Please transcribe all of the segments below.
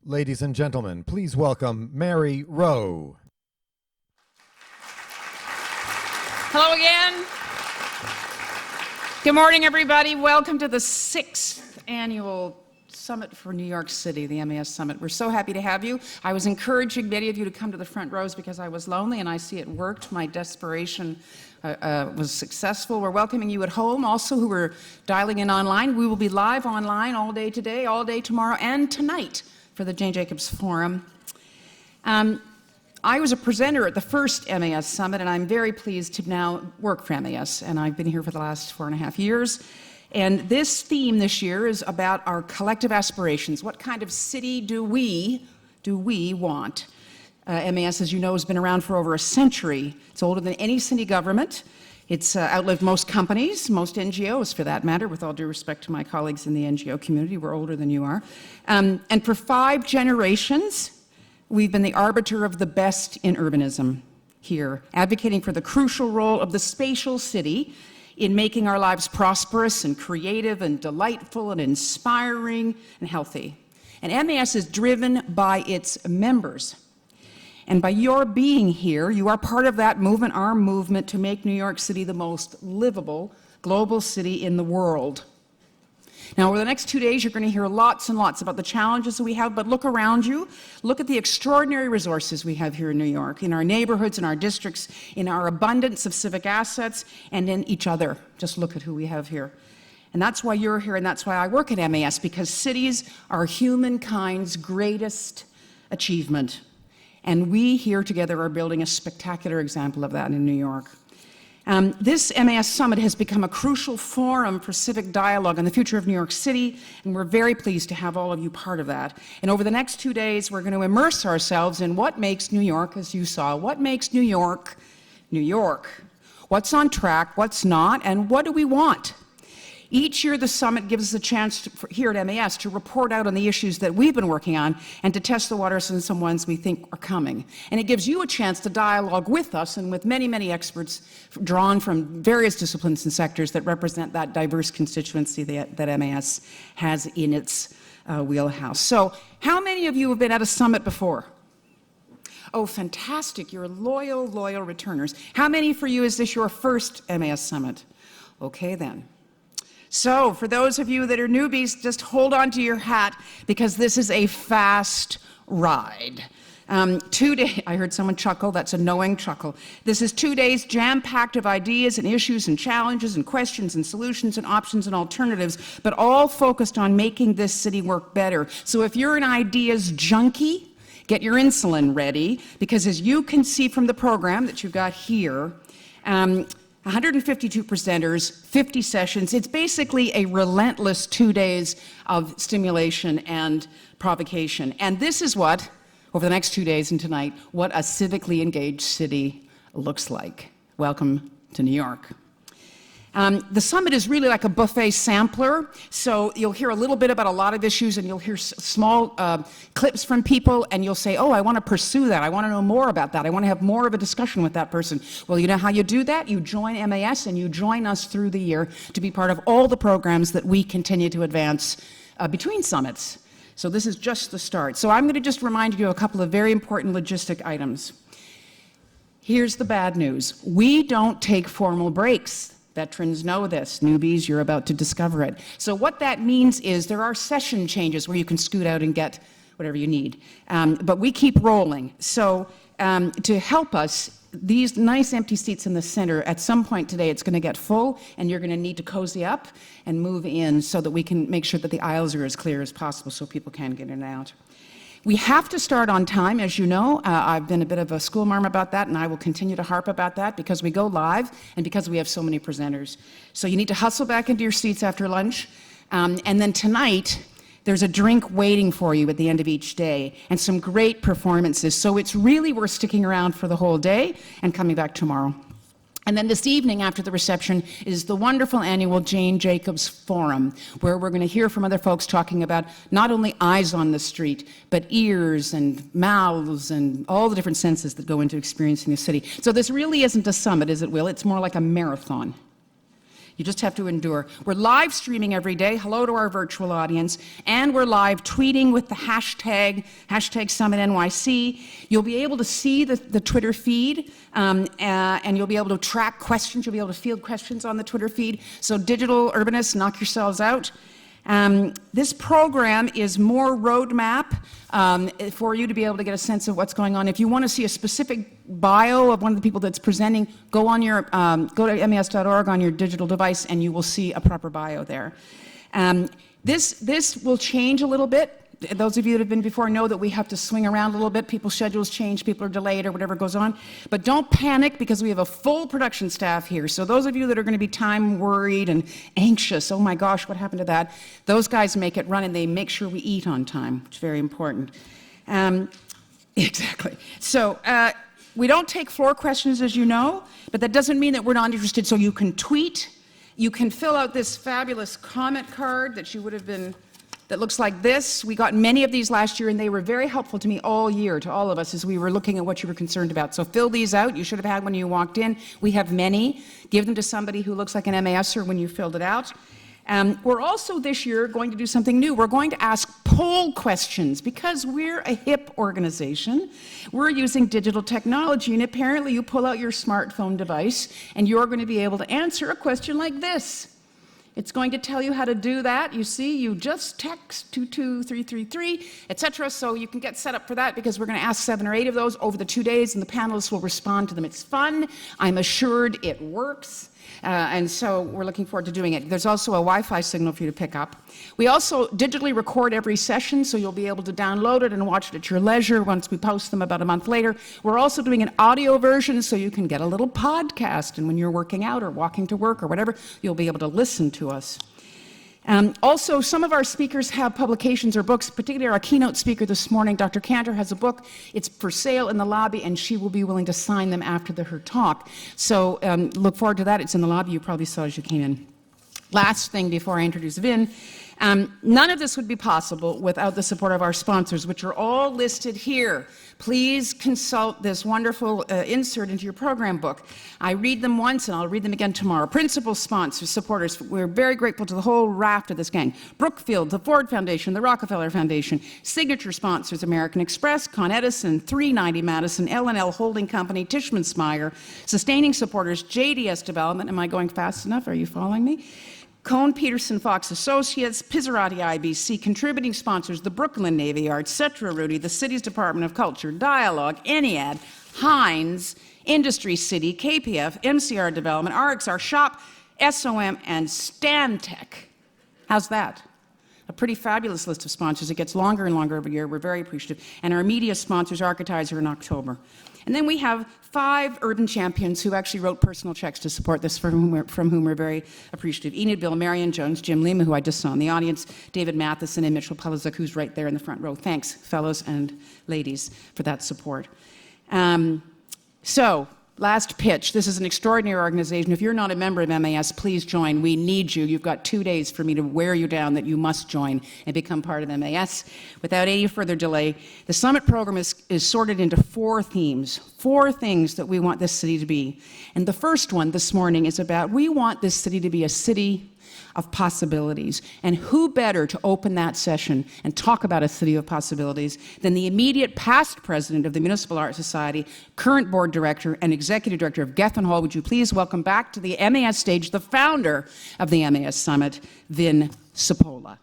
Ladies and gentlemen, please welcome Mary Rowe. Hello again. Good morning, everybody. Welcome to the 6th annual Summit for New York City, the MAS Summit. We're so happy to have you. I was encouraging many of you to come to the front rows because I was lonely, and I see it worked. My desperation was successful. We're welcoming you at home, also who are dialing in online. We will be live online all day today, all day tomorrow, and tonight for the Jane Jacobs Forum. I was a presenter at the first MAS Summit, and I'm very pleased to now work for MAS, and I've been here for the last 4.5 years. And this theme this year is about our collective aspirations. What kind of city do we want? MAS, as you know, has been around for over a century. It's older than any city government. It's outlived most companies, most NGOs for that matter, with all due respect to my colleagues in the NGO community. We're older than you are. And for 5 generations, we've been the arbiter of the best in urbanism here, advocating for the crucial role of the spatial city in making our lives prosperous and creative and delightful and inspiring and healthy. And MAS is driven by its members. And by your being here, you are part of that movement, our movement, to make New York City the most livable global city in the world. Now, over the next 2 days, you're going to hear lots and lots about the challenges that we have, but look around you. Look at the extraordinary resources we have here in New York, in our neighborhoods, in our districts, in our abundance of civic assets, and in each other. Just look at who we have here. And that's why you're here, and that's why I work at MAS, because cities are humankind's greatest achievement. And we here together are building a spectacular example of that in New York. This MAS Summit has become a crucial forum for civic dialogue on the future of New York City, and we're very pleased to have all of you part of that. And over the next 2 days, we're going to immerse ourselves in what makes New York, as you saw, what makes New York, New York. What's on track, what's not, and what do we want? Each year, the summit gives us a chance here at MAS to report out on the issues that we've been working on and to test the waters on some ones we think are coming. And it gives you a chance to dialogue with us and with many, many experts drawn from various disciplines and sectors that represent that diverse constituency that MAS has in its wheelhouse. So, how many of you have been at a summit before? Oh, fantastic. You're loyal returners. How many for you is this your first MAS Summit? Okay, then. So, for those of you that are newbies, just hold on to your hat because this is a fast ride. 2 days, I heard someone chuckle, that's a knowing chuckle. This is 2 days jam-packed of ideas and issues and challenges and questions and solutions and options and alternatives, but all focused on making this city work better. So if you're an ideas junkie, get your insulin ready, because as you can see from the program that you've got here, 152 presenters, 50 sessions. It's basically a relentless 2 days of stimulation and provocation. And this is what, over the next 2 days and tonight, what a civically engaged city looks like. Welcome to New York. The summit is really like a buffet sampler, so you'll hear a little bit about a lot of issues, and you'll hear small clips from people, and you'll say, oh, I want to pursue that. I want to know more about that. I want to have more of a discussion with that person. Well, you know how you do that? You join MAS, and you join us through the year to be part of all the programs that we continue to advance between summits. So this is just the start. So I'm going to just remind you of a couple of very important logistic items. Here's the bad news. We don't take formal breaks. Veterans know this. Newbies, you're about to discover it. So what that means is there are session changes where you can scoot out and get whatever you need. But we keep rolling. So to help us, these nice empty seats in the center, at some point today it's going to get full, and you're going to need to cozy up and move in so that we can make sure that the aisles are as clear as possible so people can get in and out. We have to start on time, as you know. I've been a bit of a schoolmarm about that, and I will continue to harp about that because we go live and because we have so many presenters. So you need to hustle back into your seats after lunch. And then tonight, there's a drink waiting for you at the end of each day and some great performances. So it's really worth sticking around for the whole day and coming back tomorrow. And then this evening after the reception is the wonderful annual Jane Jacobs Forum, where we're going to hear from other folks talking about not only eyes on the street, but ears and mouths and all the different senses that go into experiencing the city. So this really isn't a summit, as it will. It's more like a marathon. You just have to endure. We're live streaming every day. Hello to our virtual audience. And we're live tweeting with the hashtag SummitNYC. You'll be able to see the Twitter feed, and you'll be able to track questions. You'll be able to field questions on the Twitter feed. So digital urbanists, knock yourselves out. This program is more roadmap for you to be able to get a sense of what's going on. If you want to see a specific bio of one of the people that's presenting, go to mes.org on your digital device, and you will see a proper bio there. This will change a little bit. Those of you that have been before know that we have to swing around a little bit. People's schedules change, people are delayed or whatever goes on. But don't panic, because we have a full production staff here. So those of you that are going to be time worried and anxious, oh my gosh, what happened to that? Those guys make it run, and they make sure we eat on time, which is very important. Exactly. So we don't take floor questions, as you know, but that doesn't mean that we're not interested. So you can tweet. You can fill out this fabulous comment card that you would have been... that looks like this. We got many of these last year, and they were very helpful to me all year, to all of us, as we were looking at what you were concerned about. So fill these out. You should have had when you walked in. We have many. Give them to somebody who looks like an MASer when you filled it out. We're also this year going to do something new. We're going to ask poll questions, because we're a hip organization. We're using digital technology, and apparently you pull out your smartphone device, and you're going to be able to answer a question like this. It's going to tell you how to do that. You see, you just text 22333, etc. So you can get set up for that, because we're going to ask 7 or 8 of those over the 2 days, and the panelists will respond to them. It's fun. I'm assured it works. And so we're looking forward to doing it. There's also a Wi-Fi signal for you to pick up. We also digitally record every session, so you'll be able to download it and watch it at your leisure once we post them about a month later. We're also doing an audio version, so you can get a little podcast, and when you're working out or walking to work or whatever, you'll be able to listen to us. Also, some of our speakers have publications or books, particularly our keynote speaker this morning, Dr. Cantor, has a book. It's for sale in the lobby, and she will be willing to sign them after her talk. So look forward to that. It's in the lobby. You probably saw as you came in. Last thing before I introduce Vin. None of this would be possible without the support of our sponsors, which are all listed here. Please consult this wonderful insert into your program book. I read them once, and I'll read them again tomorrow. Principal sponsors, supporters, we're very grateful to the whole raft of this gang. Brookfield, the Ford Foundation, the Rockefeller Foundation. Signature sponsors, American Express, Con Edison, 390 Madison, L&L Holding Company, Tishman Speyer. Sustaining supporters, JDS Development. Am I going fast enough? Are you following me? Cohn Peterson Fox Associates, Pizzerati IBC, contributing sponsors, the Brooklyn Navy Yard, Cetra Rudy, the city's Department of Culture, Dialogue, Ennead, Heinz, Industry City, KPF, MCR Development, RXR Shop, SOM, and Stantec. How's that? A pretty fabulous list of sponsors. It gets longer and longer every year. We're very appreciative. And our media sponsors, Architizer, in October. And then we have 5 urban champions who actually wrote personal checks to support this, from whom we're very appreciative. Enid Bill, Marion Jones, Jim Lima, who I just saw in the audience, David Matheson, and Mitchell Pelizuk, who's right there in the front row. Thanks, fellows and ladies, for that support. So, last pitch. This is an extraordinary organization. If you're not a member of MAS, please join. We need you. You've got 2 days for me to wear you down that you must join and become part of MAS. Without any further delay, the summit program is sorted into 4 themes, 4 things that we want this city to be. And the first one this morning is about, we want this city to be a city of possibilities. And who better to open that session and talk about a city of possibilities than the immediate past president of the Municipal Art Society, current board director, and executive director of Geffen Hall. Would you please welcome back to the MAS stage the founder of the MAS Summit, Vin Cipolla.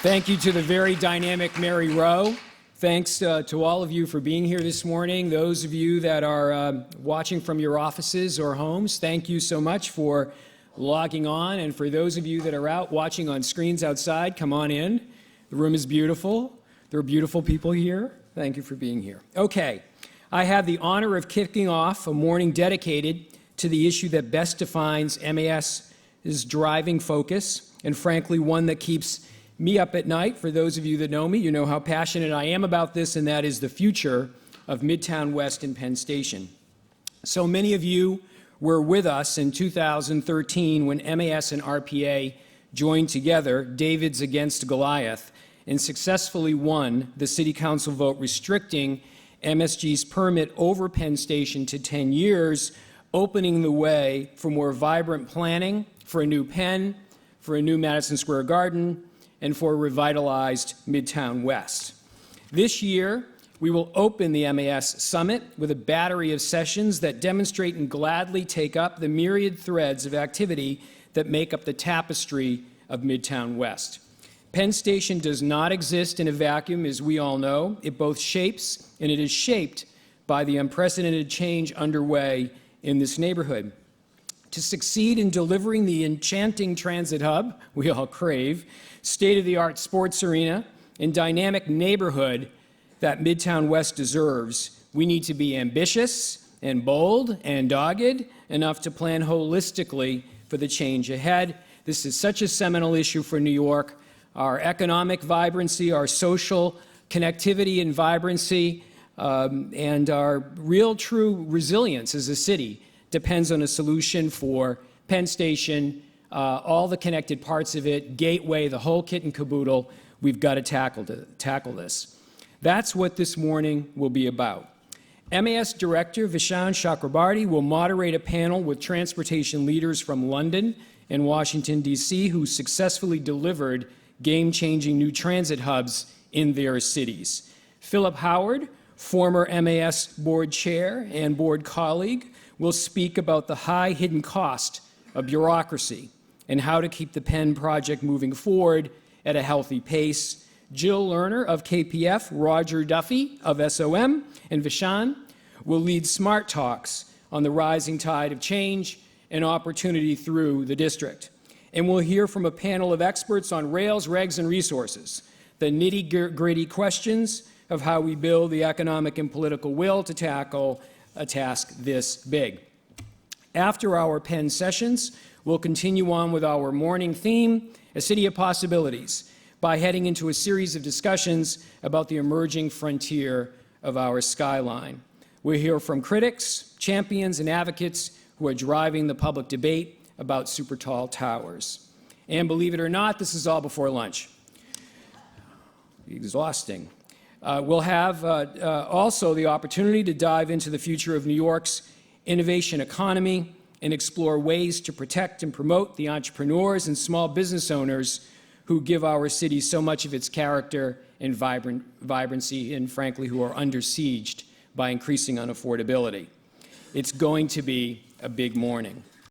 Thank you to the very dynamic Mary Rowe. Thanks to all of you for being here this morning. Those of you that are watching from your offices or homes, thank you so much for logging on. And for those of you that are out watching on screens outside, come on in. The room is beautiful. There are beautiful people here. Thank you for being here. Okay, I have the honor of kicking off a morning dedicated to the issue that best defines MAS's driving focus, and frankly, one that keeps me up at night. For those of you that know me, you know how passionate I am about this, and that is the future of Midtown West and Penn Station. So many of you were with us in 2013 when MAS and RPA joined together, Davids against Goliath, and successfully won the City Council vote restricting MSG's permit over Penn Station to 10 years, opening the way for more vibrant planning for a new Penn, for a new Madison Square Garden, and for a revitalized Midtown West. This year, we will open the MAS Summit with a battery of sessions that demonstrate and gladly take up the myriad threads of activity that make up the tapestry of Midtown West. Penn Station does not exist in a vacuum, as we all know. It both shapes and it is shaped by the unprecedented change underway in this neighborhood. To succeed in delivering the enchanting transit hub we all crave, state-of-the-art sports arena, and dynamic neighborhood that Midtown West deserves, we need to be ambitious and bold and dogged enough to plan holistically for the change ahead. This is such a seminal issue for New York. Our economic vibrancy, our social connectivity and vibrancy, and our real true resilience as a city depends on a solution for Penn Station, all the connected parts of it, Gateway, the whole kit and caboodle. We've got to tackle this. That's what this morning will be about. MAS Director Vishaan Chakrabarty will moderate a panel with transportation leaders from London and Washington, D.C., who successfully delivered game-changing new transit hubs in their cities. Philip Howard, former MAS board chair and board colleague, will speak about the high hidden cost of bureaucracy and how to keep the Penn project moving forward at a healthy pace. Jill Lerner of KPF, Roger Duffy of SOM, and Vishaan will lead smart talks on the rising tide of change and opportunity through the district. And we'll hear from a panel of experts on rails, regs, and resources, the nitty-gritty questions of how we build the economic and political will to tackle a task this big. After our Penn sessions, we'll continue on with our morning theme, A City of Possibilities, by heading into a series of discussions about the emerging frontier of our skyline. We'll hear from critics, champions, and advocates who are driving the public debate about super tall towers. And believe it or not, this is all before lunch. Exhausting. We'll have also the opportunity to dive into the future of New York's innovation economy and explore ways to protect and promote the entrepreneurs and small business owners who give our city so much of its character and vibrancy, and frankly, who are under siege by increasing unaffordability. It's going to be a big morning.